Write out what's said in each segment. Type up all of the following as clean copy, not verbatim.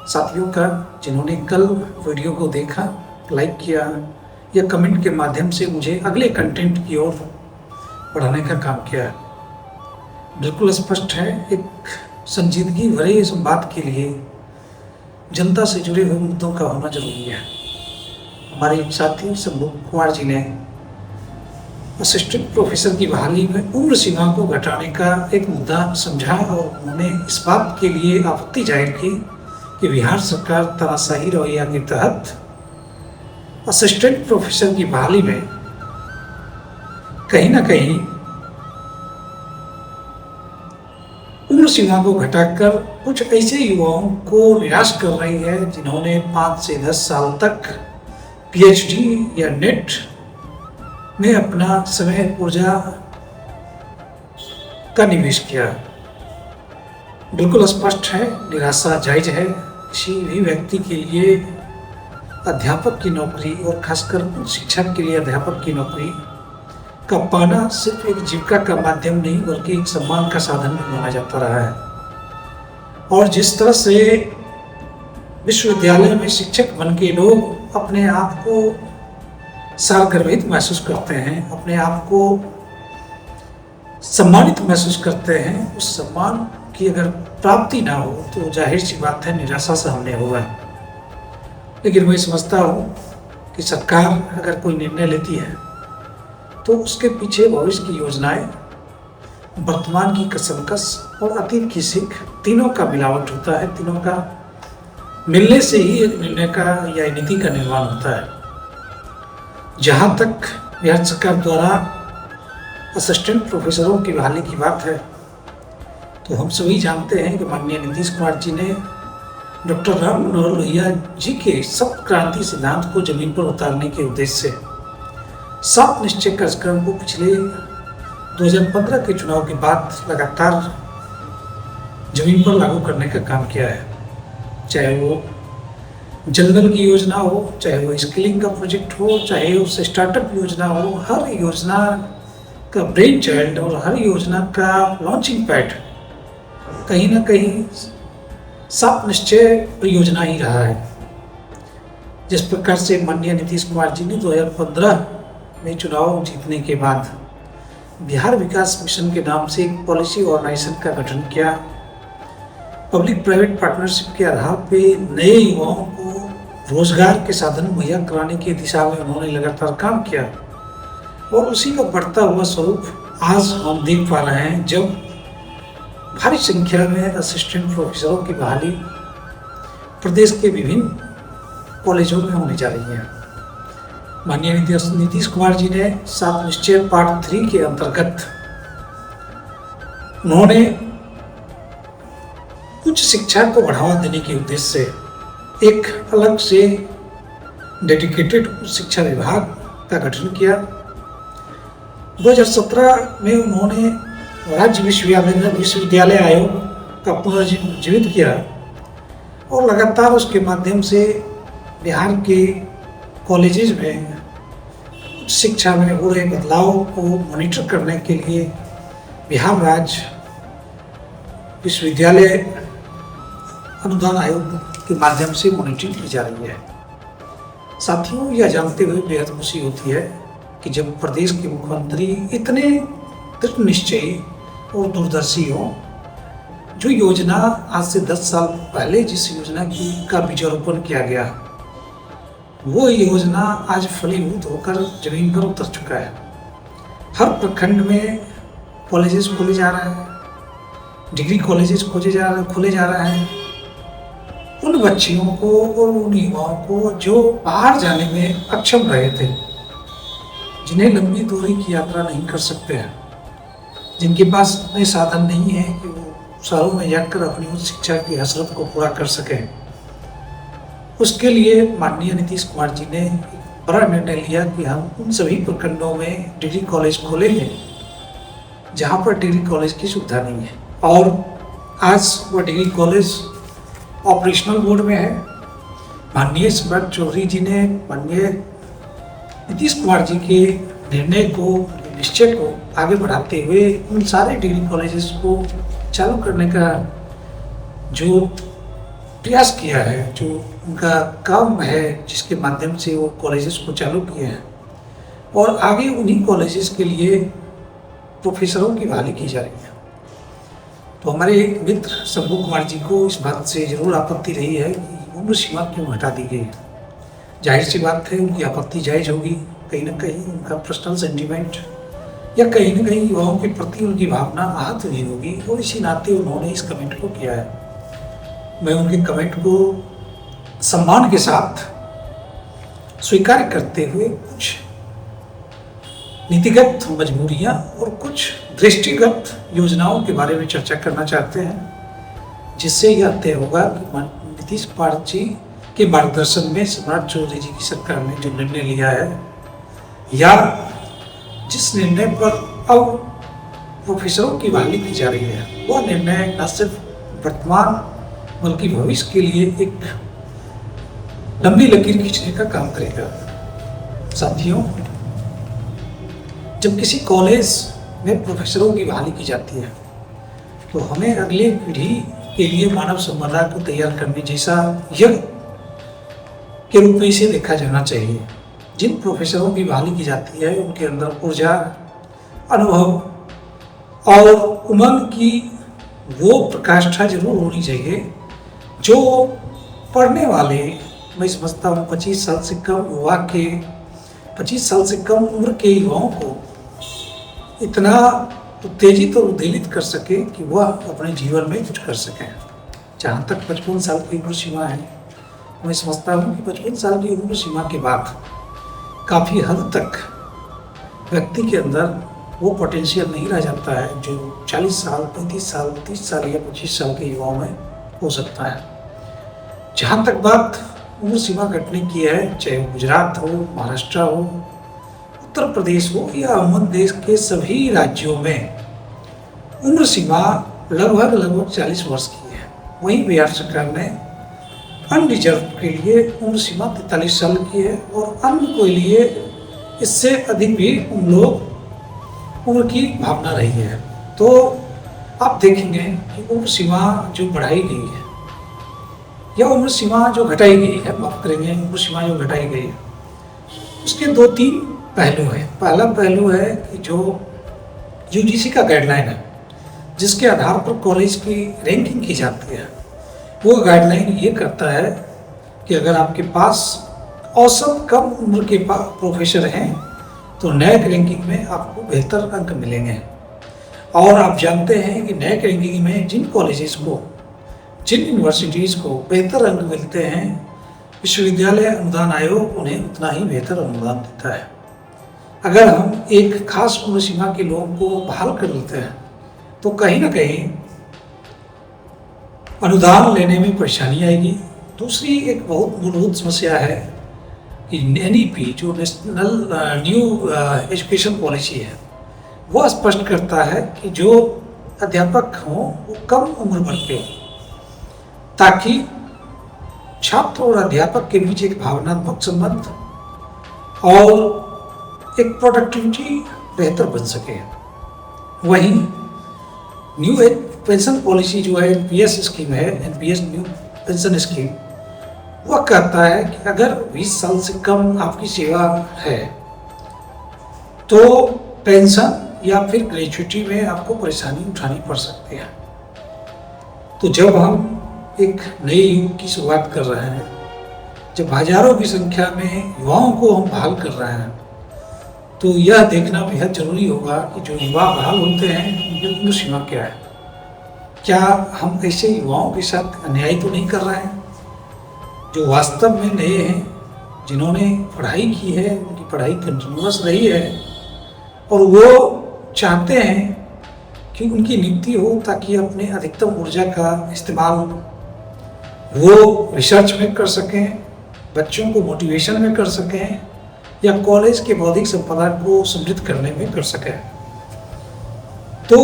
साथियों का जिन्होंने कल वीडियो को देखा, लाइक किया या कमेंट के माध्यम से मुझे अगले कंटेंट की ओर बढ़ाने का काम किया। बिल्कुल स्पष्ट है, एक संजीदगी भरे इस बात के लिए जनता से जुड़े हुए मुद्दों का होना जरूरी है। हमारे एक साथी शंभू कुमार जी ने असिस्टेंट प्रोफेसर की बहाली में उम्र सीमा को घटाने का एक मुद्दा समझा और उन्होंने इस बात के लिए आपत्ति जाहिर की कि बिहार सरकार तानाशाही रवैया के तहत असिस्टेंट प्रोफेसर की बहाली में कहीं ना कहीं उम्र सीमा को घटाकर कुछ ऐसे युवाओं को निराश कर रही है जिन्होंने 5 से 10 साल तक पीएचडी या नेट में अपना समय ऊर्जा का निवेश किया। बिल्कुल स्पष्ट है, निराशा जायज है। किसी भी व्यक्ति के लिए अध्यापक की नौकरी और खासकर शिक्षक के लिए अध्यापक की नौकरी का पाना सिर्फ एक जीविका का माध्यम नहीं बल्कि एक सम्मान का साधन भी माना जाता रहा है। और जिस तरह से विश्वविद्यालय में शिक्षक बन के लोग अपने आप को सार्वगर्भित महसूस करते हैं, अपने आप को सम्मानित महसूस करते हैं, उस सम्मान की अगर प्राप्ति ना हो तो जाहिर सी बात है निराशा से हमने होगा। लेकिन मैं समझता हूँ कि सरकार अगर कोई निर्णय लेती है तो उसके पीछे भविष्य की योजनाएं, वर्तमान की कसमकस और अतीत की सीख, तीनों का मिलावट होता है। तीनों का मिलने से ही एक निर्णय का या नीति का निर्माण होता है। जहाँ तक बिहार सरकार द्वारा असिस्टेंट प्रोफेसरों की बहाली की बात है तो हम सभी जानते हैं कि माननीय नीतीश कुमार जी ने डॉक्टर राम मनोहर लोहिया जी के सप्त क्रांति सिद्धांत को जमीन पर उतारने के उद्देश्य से 7 निश्चय कार्यक्रम को पिछले 2015 के चुनाव के बाद लगातार जमीन पर लागू करने का काम किया है। चाहे वो जंगल की योजना हो, चाहे वो स्किलिंग का प्रोजेक्ट हो, चाहे वो स्टार्टअप योजना हो, हर योजना का ब्रेन चाइल्ड और हर योजना का लॉन्चिंग पैड कहीं ना कहीं 7 निश्चय परियोजना ही रहा है। जिस प्रकार से माननीय नीतीश कुमार जी ने 2015 में चुनाव जीतने के बाद बिहार विकास मिशन के नाम से एक पॉलिसी ऑर्गेनाइजेशन का गठन किया, पब्लिक प्राइवेट पार्टनरशिप के आधार पे नए युवाओं को रोजगार के साधन मुहैया कराने की दिशा में उन्होंने लगातार काम किया और उसी का बढ़ता हुआ स्वरूप आज हम देख पा रहे हैं जब भारी संख्या में असिस्टेंट प्रोफेसरों की बहाली प्रदेश के विभिन्न कॉलेजों में होने जा रही है। माननीय नीतीश कुमार जी ने 7 निश्चय पार्ट 3 के अंतर्गत उन्होंने उच्च शिक्षा को बढ़ावा देने के उद्देश्य से एक अलग से डेडिकेटेड शिक्षा विभाग का गठन किया। 2017 में उन्होंने राज्य विश्वविद्यालय आयोग का पुनर्जीवित किया और लगातार उसके माध्यम से बिहार के कॉलेजेस में शिक्षा में हो रहे बदलाव को मॉनिटर करने के लिए बिहार राज्य विश्वविद्यालय अनुदान आयोग के माध्यम से मॉनिटरिंग की जा रही है। साथियों, यह जानते हुए बेहद खुशी होती है कि जब प्रदेश के मुख्यमंत्री इतने दृढ़ निश्चयी और दूरदर्शी हों, जो योजना आज से 10 साल पहले जिस योजना का बीजारोपण किया गया वो योजना आज फलीभूत होकर जमीन पर उतर चुका है। हर प्रखंड में कॉलेजेस खोले जा रहे हैं, डिग्री कॉलेजेस खोले जा रहे हैं। उन बच्चियों को और उन युवाओं को जो बाहर जाने में अक्षम रहे थे, जिन्हें लंबी दूरी की यात्रा नहीं कर सकते हैं, जिनके पास इतने साधन नहीं है कि वो शहरों में जाकर अपनी उच्च शिक्षा की हसरत को पूरा कर सकें, उसके लिए माननीय नीतीश कुमार जी ने एक बड़ा निर्णय लिया कि हम उन सभी प्रखंडों में डिग्री कॉलेज खोलेंगे जहाँ पर डिग्री कॉलेज की सुविधा नहीं है। और आज वह डिग्री कॉलेज ऑपरेशनल मोड में है। माननीय सम्राट चौधरी जी ने माननीय नीतीश कुमार जी के निर्णय को, निश्चय को आगे बढ़ाते हुए उन सारे डिग्री कॉलेजेस को चालू करने का जो प्रयास किया है, जो उनका काम है, जिसके माध्यम से वो कॉलेजेस को चालू किए हैं, और आगे उन्हीं कॉलेजेस के लिए प्रोफेसरों की बहाली की जा रही है। तो हमारे एक मित्र शंभू कुमार जी को इस बात से जरूर आपत्ति रही है कि उम्र सीमा क्यों हटा दी गई है। जाहिर सी बात है, उनकी आपत्ति जायज होगी। कहीं ना कहीं उनका पर्सनल सेंटिमेंट या कहीं ना कहीं युवाओं के प्रति उनकी भावना आहत हुई होगी, और इसी नाते उन्होंने इस कमेंट को किया है। मैं उनके कमेंट को सम्मान के साथ स्वीकार करते हुए कुछ नीतिगत मजबूरियां और कुछ दृष्टिगत योजनाओं के बारे में चर्चा करना चाहते हैं, जिससे यह तय होगा कि नीतीश कुमार जी के मार्गदर्शन में सम्राट चौधरी जी की सरकार ने जो निर्णय लिया है, या जिस निर्णय पर अब प्रोफेसरों की बहाली की जा रही है, वह निर्णय न सिर्फ वर्तमान बल्कि भविष्य के लिए एक लंबी लकीर खींचने का काम करेगा। साथियों, जब किसी कॉलेज में प्रोफेसरों की बहाली की जाती है, तो हमें अगले पीढ़ी के लिए मानव संपदा को तैयार करने जैसा यज्ञ के रूप में इसे देखा जाना चाहिए। जिन प्रोफेसरों की बहाली की जाती है, उनके अंदर ऊर्जा, अनुभव और उमंग की वो प्रकाष्ठा जरूर होनी चाहिए जो पढ़ने वाले, मैं समझता हूँ 25 साल से कम उम्र के युवाओं को इतना उत्तेजित और उद्वेलित कर सके कि वह अपने जीवन में कुछ कर सकें। जहाँ तक 55 साल की उम्र सीमा है, मैं समझता हूँ कि 55 साल की उम्र सीमा के बाद काफ़ी हद तक व्यक्ति के अंदर वो पोटेंशियल नहीं रह जाता है जो 40 साल, 35 साल, 30 साल या 25 साल के युवाओं में हो सकता है। जहाँ तक बात उम्र सीमा घटने की है, चाहे गुजरात हो, महाराष्ट्र हो, उत्तर प्रदेश हो या अमन देश के सभी राज्यों में उम्र सीमा लगभग 40 वर्ष की है। वहीं बिहार सरकार ने अनरिजर्व के लिए उम्र सीमा 43 साल की है, और अन्य के लिए इससे अधिक भी उम्र की भावना रही है। तो आप देखेंगे कि उम्र सीमा जो बढ़ाई गई है या उम्र सीमा जो घटाई गई है, माफ करेंगे, उम्र सीमा जो घटाई गई है, उसके 2-3 पहलू हैं। पहला पहलू है कि जो यूजीसी का गाइडलाइन है, जिसके आधार पर कॉलेज की रैंकिंग की जाती है, वो गाइडलाइन ये करता है कि अगर आपके पास औसत कम उम्र के प्रोफेसर हैं तो नैक रैंकिंग में आपको बेहतर अंक मिलेंगे। और आप जानते हैं कि नैक रैंकिंग में जिन कॉलेजेस को, जिन यूनिवर्सिटीज़ को बेहतर अंक मिलते हैं, विश्वविद्यालय अनुदान आयोग उन्हें उतना ही बेहतर अनुदान देता है। अगर हम एक खास उम्र सीमा के लोगों को बहाल कर लेते हैं तो कहीं ना कहीं अनुदान लेने में परेशानी आएगी। दूसरी एक बहुत मूलभूत समस्या है कि NEP जो नेशनल न्यू एजुकेशन पॉलिसी है, वह स्पष्ट करता है कि जो अध्यापक हों वो कम उम्र वर्ग के हों, ताकि छात्र और अध्यापक के बीच एक भावनात्मक संबंध और एक प्रोडक्टिविटी बेहतर बन सके। वहीं न्यू पेंशन पॉलिसी जो है, NPS स्कीम है, NPS न्यू पेंशन स्कीम, वह कहता है कि अगर 20 साल से कम आपकी सेवा है तो पेंशन या फिर ग्रेच्युटी में आपको परेशानी उठानी पड़ सकती है। तो जब हम एक नए युग की शुरुआत कर रहे हैं, जब हजारों की संख्या में युवाओं को हम बहाल कर रहे हैं, तो यह देखना बेहद जरूरी होगा कि जो युवा बहाल होते हैं उनकी उम्र सीमा क्या है। क्या हम ऐसे युवाओं के साथ अन्याय तो नहीं कर रहे हैं जो वास्तव में नए हैं, जिन्होंने पढ़ाई की है, उनकी पढ़ाई कंटिन्यूअस रही है, और वो चाहते हैं कि उनकी नियुक्ति हो ताकि अपने अधिकतम ऊर्जा का इस्तेमाल वो रिसर्च में कर सकें, बच्चों को मोटिवेशन में कर सकें, या कॉलेज के बौद्धिक संपदा को समृद्ध करने में कर सकें। तो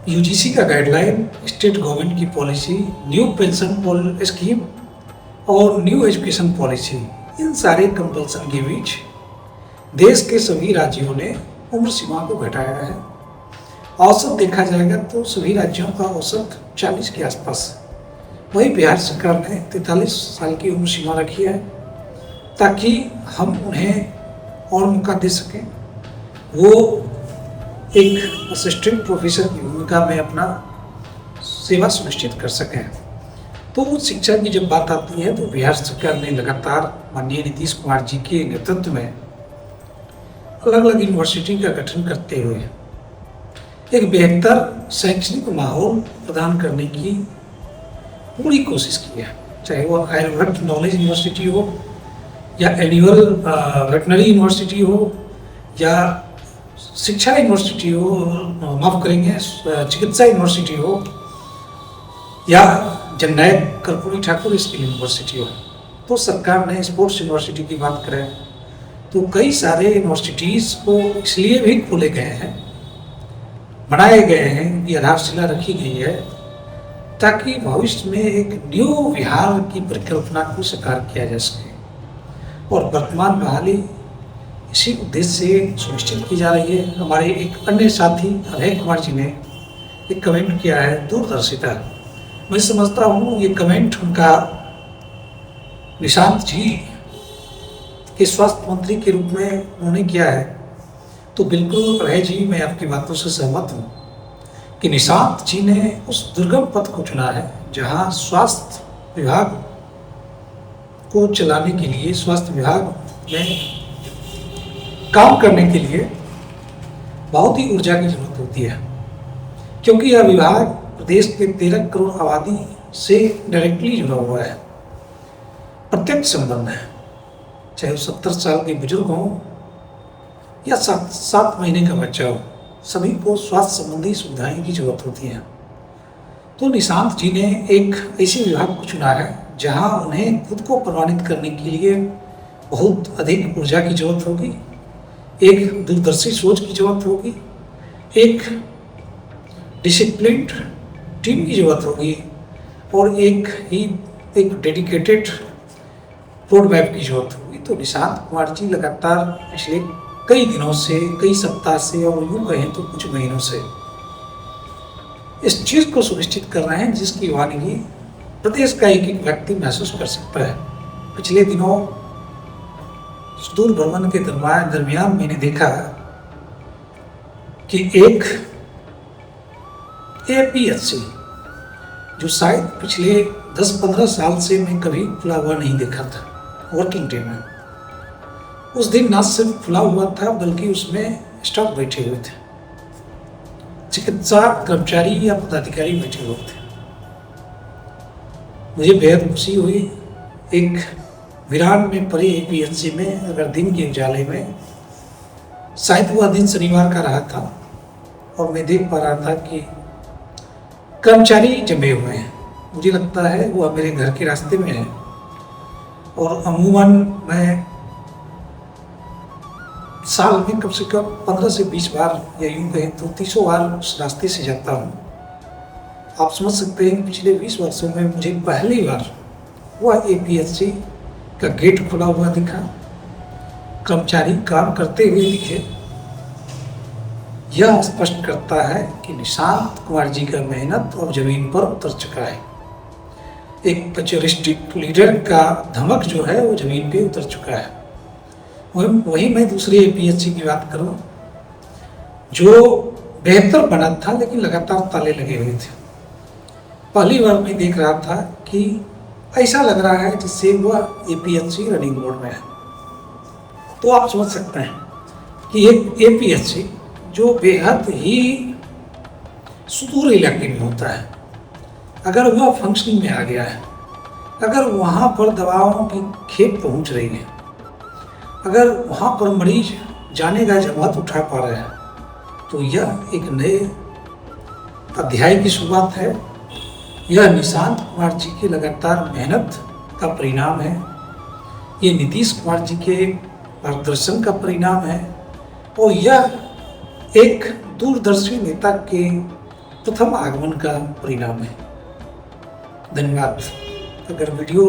यूजीसी का गाइडलाइन, स्टेट गवर्नमेंट की पॉलिसी, न्यू पेंशन स्कीम और न्यू एजुकेशन पॉलिसी, इन सारे कंपल्सन के बीच देश के सभी राज्यों ने उम्र सीमा को घटाया है। औसत देखा जाएगा तो सभी राज्यों का औसत 40 के आसपास, वही बिहार सरकार ने 43 साल की उम्र सीमा रखी है ताकि हम उन्हें और मौका दे सकें, वो एक असिस्टेंट प्रोफेसर की भूमिका में अपना सेवा सुनिश्चित कर सकें। तो उच्च शिक्षा की जब बात आती है तो बिहार सरकार ने लगातार माननीय नीतीश कुमार जी के नेतृत्व में अलग अलग यूनिवर्सिटी का गठन करते हुए एक बेहतर शैक्षणिक माहौल प्रदान करने की पूरी कोशिश की है, चाहे वो आर्यभट्ट नॉलेज यूनिवर्सिटी हो या एनिमल वेटनरी यूनिवर्सिटी हो या शिक्षा यूनिवर्सिटी हो, माफ करेंगे चिकित्सा यूनिवर्सिटी हो या जननायक कर्पूरी ठाकुर स्किल यूनिवर्सिटी हो। तो सरकार ने स्पोर्ट्स यूनिवर्सिटी की बात करें तो कई सारे यूनिवर्सिटीज़ को इसलिए भी खोले गए हैं, बनाए गए हैं, उनकी आधारशिला रखी गई है ताकि भविष्य में एक न्यू बिहार की परिकल्पना को साकार किया जा सके। और वर्तमान बहाली इसी उद्देश्य से सुनिश्चित की जा रही है। हमारे एक अन्य साथी अभय कुमार जी ने एक कमेंट किया है दूरदर्शिता। मैं समझता हूँ ये कमेंट उनका निशांत जी के स्वास्थ्य मंत्री के रूप में उन्होंने किया है। तो बिल्कुल अभय जी, मैं आपकी बातों से सहमत हूँ कि निशांत जी ने उस दुर्गम पथ को चुना है जहाँ स्वास्थ्य विभाग को चलाने के लिए, स्वास्थ्य विभाग में काम करने के लिए बहुत ही ऊर्जा की जरूरत होती है, क्योंकि यह विभाग प्रदेश के 13 करोड़ आबादी से डायरेक्टली जुड़ा हुआ है, प्रत्यक्ष संबंध है। चाहे वो 70 साल के बुजुर्ग हों या 7 महीने का बच्चा हो, सभी को स्वास्थ्य संबंधी सुविधाएं की जरूरत होती है। तो निशांत जी ने एक ऐसे विभाग को चुना है जहां उन्हें खुद को प्रमाणित करने के लिए बहुत अधिक ऊर्जा की जरूरत होगी, एक दूरदर्शी सोच की जरूरत होगी, एक डिसिप्लिन्ड टीम की जरूरत होगी और एक डेडिकेटेड रोड मैप की जरूरत होगी। तो निशांत कुमार जी लगातार पिछले कई दिनों से, कई सप्ताह से और यूँ कहें तो कुछ महीनों से इस चीज़ को सुनिश्चित कर रहे हैं जिसकी वानगी प्रदेश का एक एक व्यक्ति महसूस कर सकता है। पिछले दिनों सुदूर भ्रमण के दरमियान मैंने देखा कि एक APHC जो शायद पिछले 10-15 साल से मैं कभी खुला हुआ नहीं देखा था वर्किंग डे में, उस दिन ना सिर्फ खुला हुआ था बल्कि उसमें स्टाफ बैठे हुए थे, चिकित्सा कर्मचारी या पदाधिकारी बैठे हुए थे। मुझे बेहद खुशी हुई। एक वीरान में पड़े APHC में अगर दिन के उजाले में, शायद वह दिन शनिवार का रहा था और मैं देख पा रहा था कि कर्मचारी जमे हुए हैं। मुझे लगता है वह मेरे घर के रास्ते में है और अमूमन मैं साल में कम से कम 15 से 20 बार या यूँ कहें तो 30 बार उस रास्ते से जाता हूँ। आप समझ सकते हैं कि पिछले 20 वर्षों में मुझे पहली बार वह APHC का गेट खुला हुआ दिखा, कर्मचारी काम करते हुए दिखे। यह स्पष्ट करता है कि निशांत कुमार जी का मेहनत और जमीन पर उतर चुका है। एक पैचरिस्टिक लीडर का धमक जो है वो जमीन पे उतर चुका है। वही मैं दूसरे APHC की बात करूं जो बेहतर बना था लेकिन लगातार ताले लगे हुए थे। पहली बार मैं देख रहा था कि ऐसा लग रहा है जिससे वह APHC रनिंग मोड में है। तो आप समझ सकते हैं कि एक APHC जो बेहद ही सुदूर इलाके में होता है, अगर वह फंक्शनिंग में आ गया है, अगर वहाँ पर दवाओं की खेप पहुँच रही है, अगर वहाँ पर मरीज जाने का जमात उठा पा रहे हैं, तो यह एक नए अध्याय की शुरुआत है। यह निशांत कुमार जी की लगातार मेहनत का परिणाम है। ये नीतीश कुमार जी के मार्गदर्शन का परिणाम है और यह एक दूरदर्शी नेता के प्रथम आगमन का परिणाम है। धन्यवाद। अगर वीडियो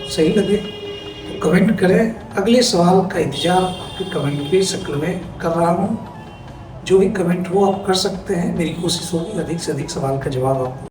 सही लगे तो कमेंट करें। अगले सवाल का इंतजार आपके कमेंट की शक्ल में कर रहा हूँ। जो भी कमेंट हो आप कर सकते हैं। मेरी कोशिश होगी अधिक से अधिक सवाल का जवाब आपको